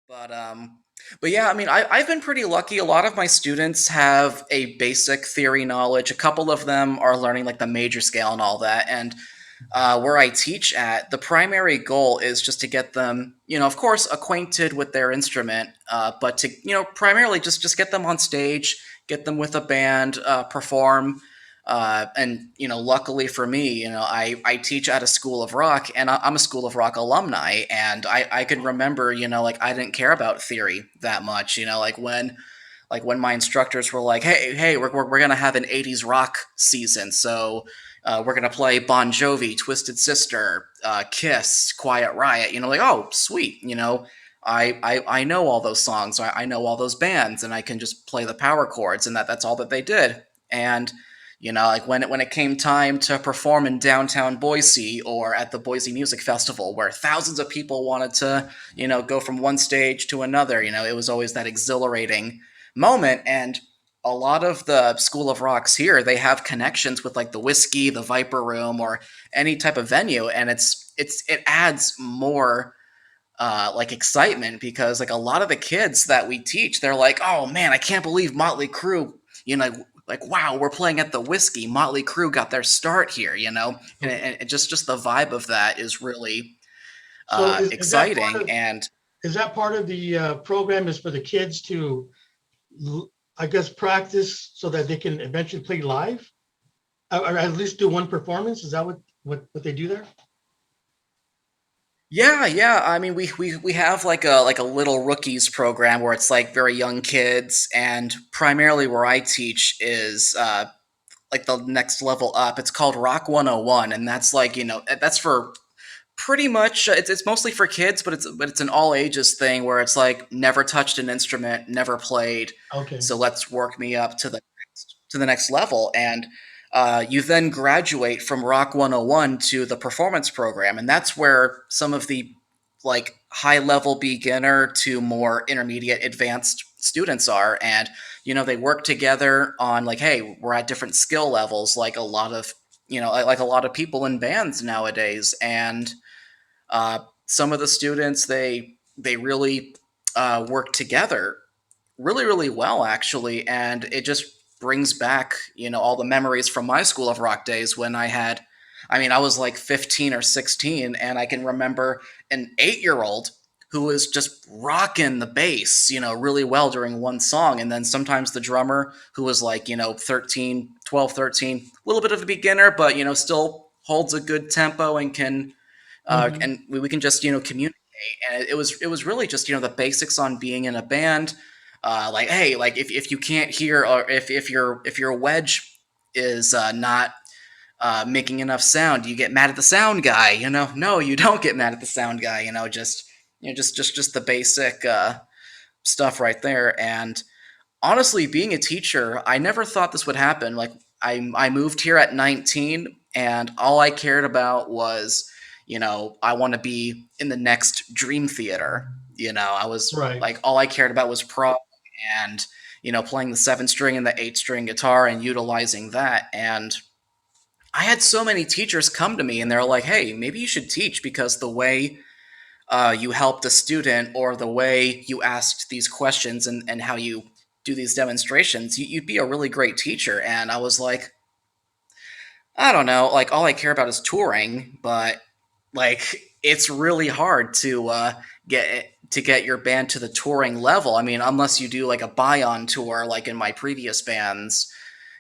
But but yeah, I mean, I've been pretty lucky. A lot of my students have a basic theory knowledge. A couple of them are learning like the major scale and all that. And where I teach at, the primary goal is just to get them, of course, acquainted with their instrument, but to, primarily just get them on stage, get them with a band, perform. And luckily for me, I teach at a school of rock, and I'm a school of rock alumni, and I can remember, like I didn't care about theory that much, like when my instructors were like, hey, we're gonna have an '80s rock season, so we're gonna play Bon Jovi, Twisted Sister, Kiss, Quiet Riot. Like, oh, sweet. I know all those songs. I know all those bands, and I can just play the power chords, and that's all that they did. And like when it came time to perform in downtown Boise or at the Boise Music Festival, where thousands of people wanted to, go from one stage to another, it was always that exhilarating moment. And a lot of the School of Rocks here, they have connections with like the Whiskey, the Viper Room, or any type of venue, and it adds more like excitement, because like a lot of the kids that we teach, they're like, oh man, I can't believe Motley Crue, like wow, we're playing at the Whiskey. Motley Crue got their start here, and, Okay. and just the vibe of that is really So is that part exciting. of And the program is for the kids to, I guess, practice so that they can eventually play live, or at least do one performance? Is that what they do there? yeah, yeah. I mean, we have like a little rookies program where it's like very young kids, and primarily where I teach is like the next level up. It's called Rock 101, and that's like that's for pretty much it's mostly for kids, but it's an all ages thing where it's like never touched an instrument, never played. Okay. So let's work me up to the next level. And you then graduate from Rock 101 to the performance program, and that's where some of the like high level beginner to more intermediate advanced students are. And they work together on like, hey, we're at different skill levels, like a lot of like a lot of people in bands nowadays. And some of the students, they really work together really, really well, actually. And it just brings back, all the memories from my School of Rock days when I mean, I was like 15 or 16, and I can remember an 8 year old who was just rocking the bass, really well during one song. And then sometimes the drummer, who was like, 13, 12, 13, a little bit of a beginner, but, still holds a good tempo and Hmm. and we can just communicate. And it was really just the basics on being in a band. Like, hey, like if you can't hear, or if your wedge is not making enough sound, do you get mad at the sound guy? No, you don't get mad at the sound guy. Just the basic stuff right there. And honestly, being a teacher, I never thought this would happen. Like, I moved here at 19, and all I cared about was, I want to be in the next Dream Theater. I was Right. like, all I cared about was prom, and playing the 7 string and the 8 string guitar and utilizing that. And I had so many teachers come to me, and they're like, hey, maybe you should teach, because the way you helped a student, or the way you asked these questions, and how you do these demonstrations, you'd be a really great teacher. And I was like, I don't know, like all I care about is touring, but like it's really hard to get your band to the touring level. I mean, unless you do like a buy-on tour, like in my previous bands,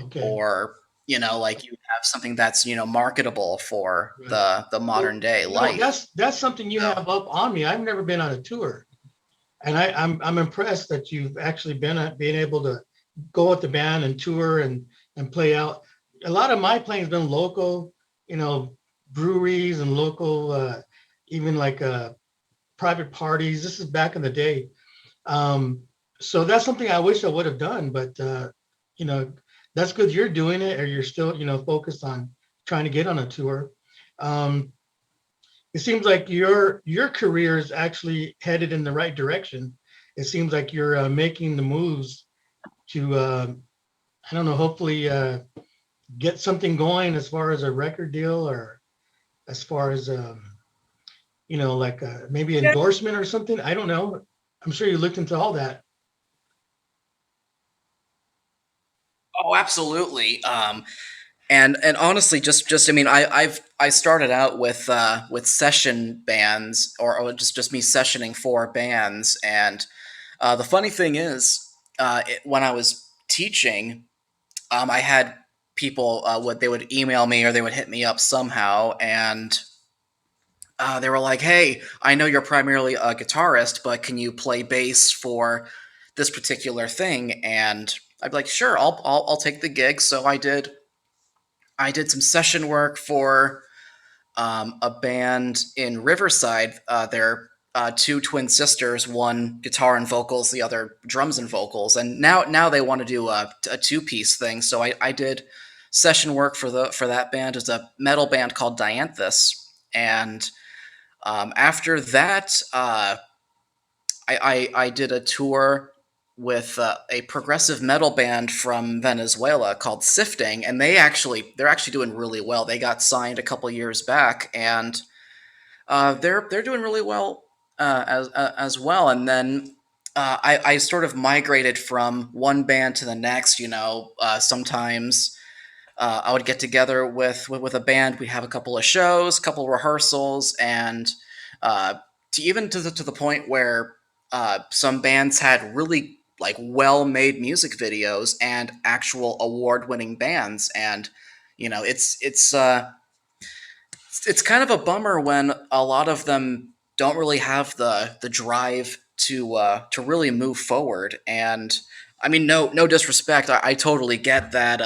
Okay. or like you have something that's marketable for Right. the modern Well, day life. that's something you So have up on me. I've never been on a tour, and I'm impressed that you've actually been able to go with the band and tour and play out. A lot of my playing's been local, you know, breweries and local, even like private parties. This is back in the day. Um, so that's something I wish I would have done, but you know, that's good you're doing it, or you're still, focused on trying to get on a tour. Um, it seems like your career is actually headed in the right direction. It seems like you're making the moves to, I don't know, hopefully get something going as far as a record deal, or as far as like maybe yeah, endorsement or something. I don't know. I'm sure you looked into all that. Oh, absolutely. And honestly, just I mean, I started out with session bands, or just me sessioning for bands, and the funny thing is, when I was teaching, I had people would they would email me or they would hit me up somehow, and they were like, "Hey, I know you're primarily a guitarist, but can you play bass for this particular thing?" And I'd be like, "Sure, I'll take the gig." So I did some session work for a band in Riverside. They're two twin sisters, one guitar and vocals, the other drums and vocals. And now they want to do a two piece thing. So I did session work for that band. It's a metal band called Dianthus. And after that, I did a tour with a progressive metal band from Venezuela called Sifting, and they're actually doing really well. They got signed a couple years back, and they're doing really well as well. And then I sort of migrated from one band to the next. Sometimes I would get together with a band. We have a couple of shows, a couple of rehearsals, and uh, to the point where some bands had really like well made music videos and actual award winning bands. And it's kind of a bummer when a lot of them don't really have the drive to really move forward. And I mean, no disrespect, I totally get that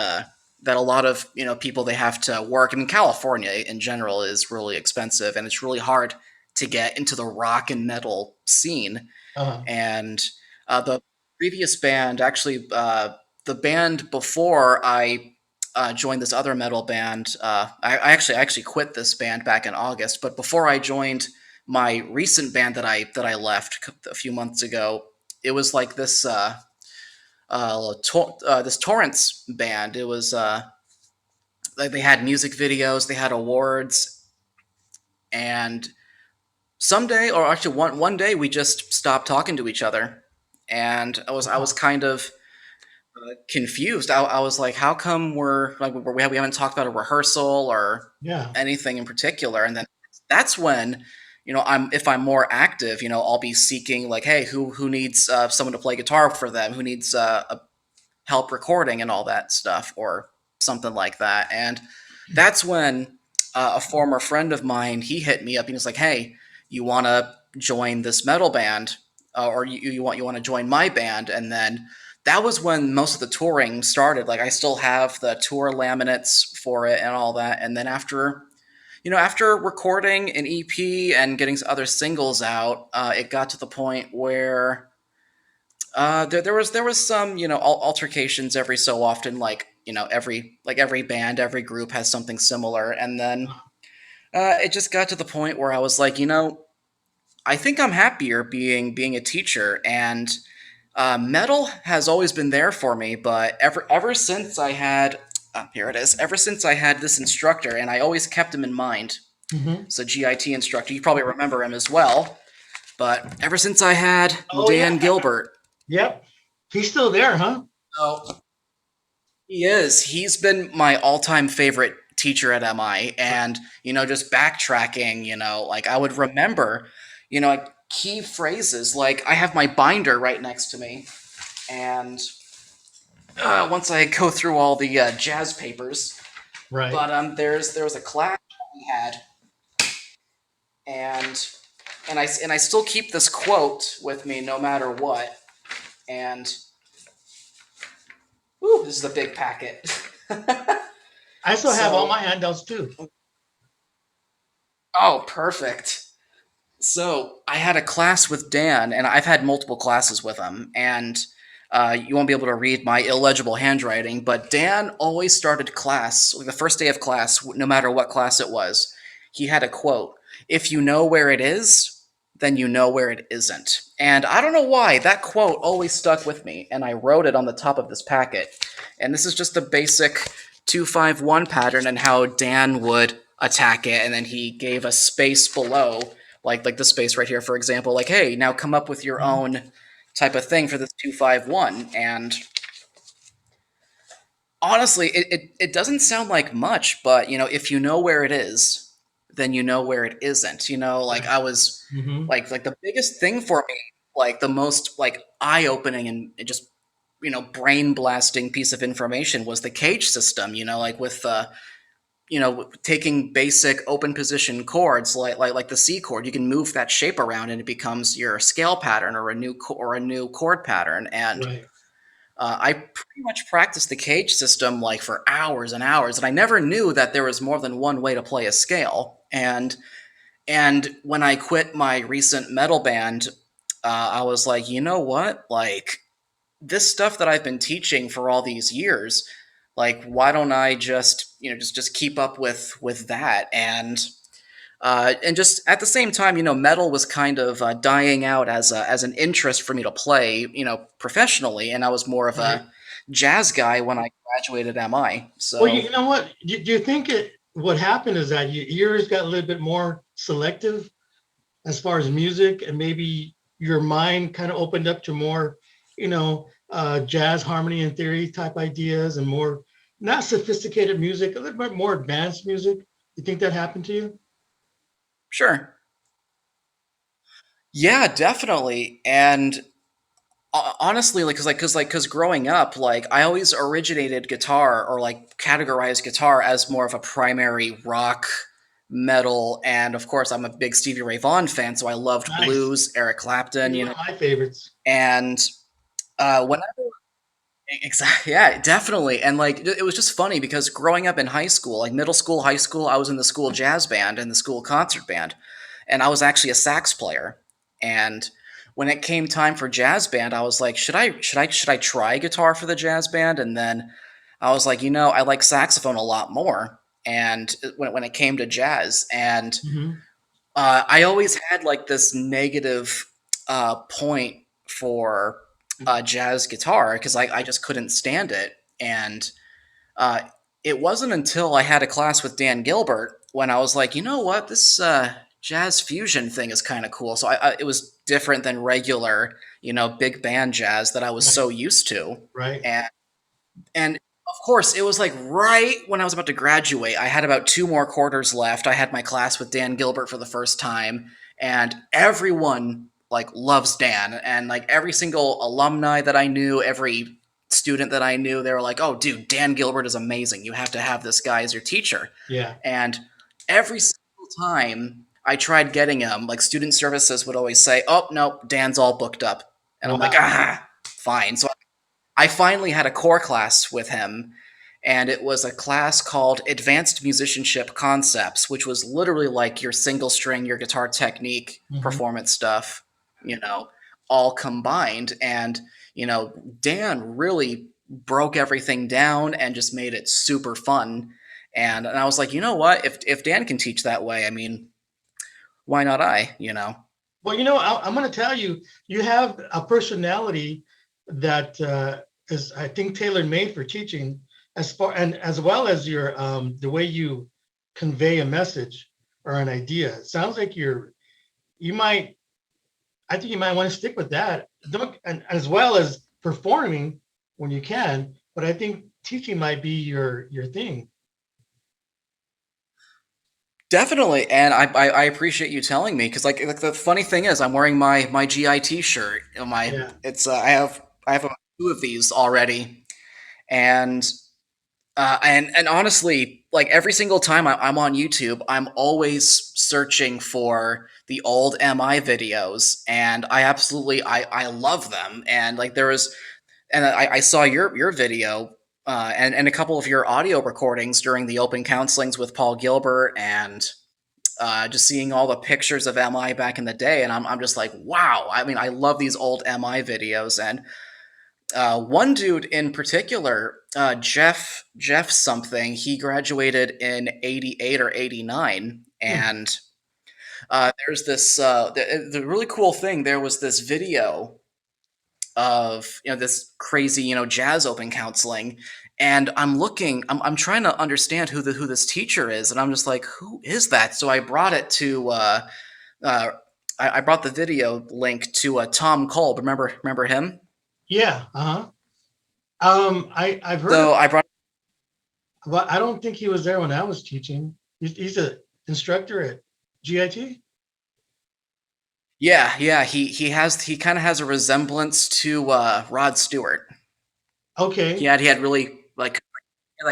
that a lot of people, they have to work. I mean, California in general is really expensive, and it's really hard to get into the rock and metal scene. Uh, And the previous band, actually, the band before I joined this other metal band, I actually quit this band back in August. But before I joined my recent band that I left a few months ago, it was like this Torrance band. It was like they had music videos, they had awards, and someday, or actually one day, we just stopped talking to each other, and I was wow. kind of confused. I was like, how come we haven't talked about a rehearsal or Yeah. anything in particular? And then that's when if I'm more active, I'll be seeking like, hey, who needs someone to play guitar for them, who needs help recording and all that stuff, or something like that. And that's when a former friend of mine, he hit me up and he was like, "Hey, you want to join this metal band, or you want to join my band?" And then that was when most of the touring started. Like I still have the tour laminates for it and all that. And then after recording an EP and getting other singles out, it got to the point where there was some altercations every so often, like every band, every group has something similar. And then it just got to the point where I was like, I think I'm happier being a teacher. And metal has always been there for me, but ever since I had here it is, ever since I had this instructor, and I always kept him in mind. Hmm. It's a GIT instructor. You probably remember him as well. But ever since I had Oh yeah. Dan Gilbert, Yep. He's still there, huh? oh, he is. He's been my all-time favorite teacher at MI. And, just backtracking, like I would remember, like key phrases. Like I have my binder right next to me. And once I go through all the jazz papers, Right. but there was a class we had, and I still keep this quote with me no matter what. And ooh, this is a big packet. I still have all So, my handouts too. oh, perfect. So I had a class with Dan, and I've had multiple classes with him, and you won't be able to read my illegible handwriting. But Dan always started class, like the first day of class, no matter what class it was. He had a quote: "If you know where it is, then you know where it isn't." And I don't know why that quote always stuck with me, and I wrote it on the top of this packet. And this is just a basic 2-5-1 pattern, and how Dan would attack it, and then he gave a space below like the space right here, for example. Like, hey, now come up with your Mhm. own type of thing for this 251. And honestly, it doesn't sound like much, but if you know where it is, then you know where it isn't. Like Right. I was Hmm. like the biggest thing for me, like the most like eye opening and just brain blasting piece of information was the cage system. Like with taking basic open position chords like the C chord, you can move that shape around and it becomes your scale pattern or a new chord pattern. And Right. I pretty much practiced the cage system like for hours and hours, and I never knew that there was more than one way to play a scale. And when I quit my recent metal band, I was like, you know what? Like this stuff that I've been teaching for all these years, like why don't I just just keep up with that? And just at the same time, metal was kind of dying out as an interest for me to play, professionally, and I was more of Right. a jazz guy when I graduated MI. Well, So you know what? Do you think what happened is that your ears got a little bit more selective as far as music, and maybe your mind kind of opened up to more, jazz harmony and theory type ideas and more not sophisticated music, a little bit more advanced music. You think that happened to you? sure, yeah, definitely. And honestly, because growing up, like I always originated guitar or like categorized guitar as more of a primary rock, metal, and of course I'm a big Stevie Ray Vaughan fan, so I loved Nice. blues, Eric Clapton, He's one of my favorites. and whenever exactly, yeah, definitely. And like it was just funny because growing up in high school, like middle school, high school, I was in the school jazz band and the school concert band, and I was actually a sax player. And when it came time for jazz band, I was like, should I try guitar for the jazz band? And then I was like, I like saxophone a lot more. And when it came to jazz, and Hmm. I always had like this negative point for jazz guitar because I just couldn't stand it. And uh, it wasn't until I had a class with Dan Gilbert when I was like, you know what, this jazz fusion thing is kind of cool. So it was different than regular, big band jazz that I was Right. so used to. Right. And of course, it was like right when I was about to graduate. I had about two more quarters left. I had my class with Dan Gilbert for the first time, and everyone like loves Dan, and like every single alumni that I knew, every student that I knew, they were like, "Oh, dude, Dan Gilbert is amazing. You have to have this guy as your teacher." Yeah. And every single time I tried getting him, like student services would always say, "Oh, no, Dan's all booked up." And I'm like, Wow. fine." So I finally had a core class with him, and it was a class called Advanced Musicianship Concepts, which was literally like your single string, your guitar technique, Hmm. performance stuff, you know, all combined. And, Dan really broke everything down and just made it super fun. And I was like, you know what? If Dan can teach that way, I mean, why not I? Well, I'm going to tell you, you have a personality that is, I think, tailor made for teaching, as far and as well as your the way you convey a message or an idea. It sounds like you might. I think you might want to stick with that, don't, and as well as performing when you can. But I think teaching might be your thing. Definitely, and I appreciate you telling me because like the funny thing is I'm wearing my GIT shirt. My Yeah. it's I have two of these already, and and honestly, like every single time I'm on YouTube, I'm always searching for the old MI videos, and I love them. And like there was, and I saw your video. And a couple of your audio recordings during the open counselings with Paul Gilbert and just seeing all the pictures of MI back in the day, and I'm just like, wow. I mean, I love these old MI videos, and one dude in particular, Jeff something, he graduated in '88 or '89, Hmm. and there's this the really cool thing. There was this video of this crazy jazz open counseling, and I'm trying to understand who this teacher is, and I'm just like, who is that? So I brought it to uh, I brought the video link to Tom Kolb. Remember him? Yeah. Uh-huh. I've heard of, So I brought. but I don't think he was there when I was teaching. He's a instructor at GIT. Yeah, yeah. He kind of has a resemblance to Rod Stewart. Okay. He had really I like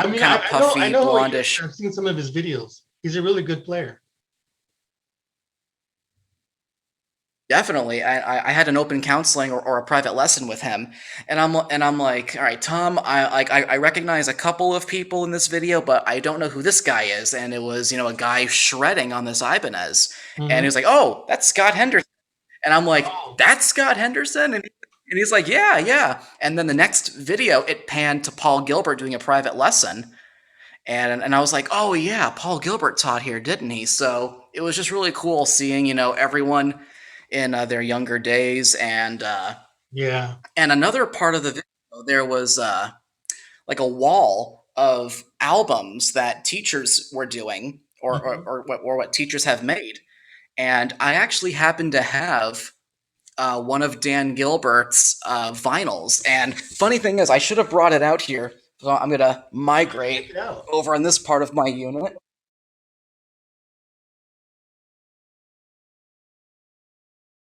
mean, kind of I puffy know who he is. blondish. I've seen some of his videos. He's a really good player. Definitely, I had an open counseling or a private lesson with him, and I'm like, all right, Tom, I recognize a couple of people in this video, but I don't know who this guy is. And it was a guy shredding on this Ibanez, and he Hmm. was like, oh, that's Scott Henderson, and I'm like, Oh, that's Scott Henderson, and he's like, yeah, yeah. And then the next video, it panned to Paul Gilbert doing a private lesson, and I was like, oh yeah, Paul Gilbert taught here, didn't he? So it was just really cool seeing everyone in their younger days, yeah. and another part of the video there was like a wall of albums that teachers were doing Hmm. or what teachers have made, and I actually happened to have one of Dan Gilbert's vinyls. And funny thing is, I should have brought it out here. So I'm gonna I'm gonna check migrate it out. over in this part of my unit.